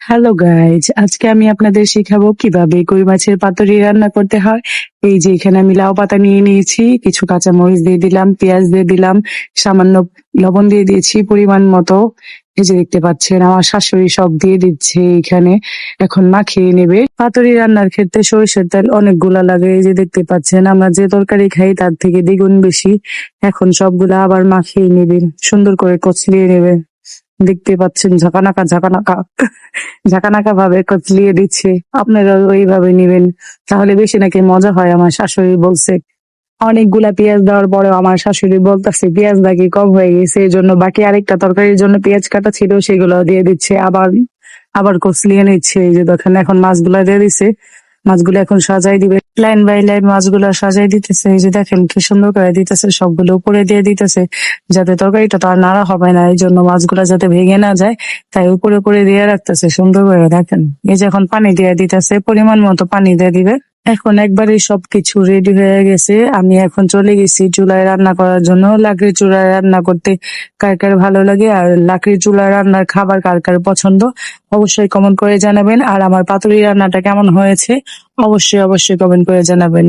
Hello guys, আজকে আমি আপনাদের শিখাবো কিভাবে কই মাছের পাতুরি রান্না করতে হয়। এই যে এখানে আমি লাউ পাতা নিয়ে নিয়েছি, কিছু কাঁচামরিচ দিয়ে দিলাম, পেঁয়াজ দিয়ে দিলাম, সামান্য লবণ দিয়ে দিয়েছি পরিমাণ মতো। এই যে দেখতে পাচ্ছেন আমার শাশুড়ি সব দিয়ে দিচ্ছে এখানে। এখন মাখিয়ে নেবে। পাতুরি রান্নার ক্ষেত্রে সরিষার তেল অনেকগুলা লাগে, এই যে দেখতে পাচ্ছেন আমরা যে তরকারি খাই তার থেকে দ্বিগুণ বেশি। এখন সবগুলা আবার মাখিয়ে নেবে, সুন্দর করে কচলিয়ে নেবে। দেখতে পাচ্ছেন ঝাঁকানাকা ঝাঁকানাকা ঝাঁকানাকা ভাবে কচলিয়ে দিচ্ছে। আপনারা ওইভাবে নিবেন, তাহলে বেশি নাকি মজা হয় আমার শাশুড়ি বলছে। অনেকগুলা পেঁয়াজ দেওয়ার পরেও আমার শাশুড়ি বলতেছে পেঁয়াজ নাকি কম হয়ে গেছে, এই জন্য বাকি আরেকটা তরকারির জন্য পেঁয়াজ কাটা ছিল সেগুলো দিয়ে দিচ্ছে। আবার আবার কচলিয়ে নিচ্ছে। এই যে দেখেন এখন মাছগুলা দিয়ে দিছে, মাছগুলো এখন সাজাই দিবে। লাইন বাই লাইন মাছগুলা সাজাই দিতেছে। এই যে দেখেন কি সুন্দর করে দিতেছে, সবগুলো উপরে দিয়ে দিতেছে যাতে তরকারিটা তো আর নাড়া হবে না, এই জন্য মাছগুলা যাতে ভেঙে না যায় তাই উপরে উপরে দিয়ে রাখতেছে সুন্দর করে। দেখেন এই যে এখন পানি দিয়ে দিতেছে, পরিমাণ মতো পানি দিয়ে দিবে। এখন একবারে সবকিছু রেডি হয়ে গেছে। আমি এখন চলে গেছি চুলায় রান্না করার জন্য। লাকড়ির চুলায় রান্না করতে কার কার ভালো লাগে আর লাকড়ির চুলায় রান্নার খাবার কার কার পছন্দ অবশ্যই কমেন্ট করে জানাবেন। আর আমার পাতুরি রান্নাটা কেমন হয়েছে অবশ্যই অবশ্যই কমেন্ট করে জানাবেন।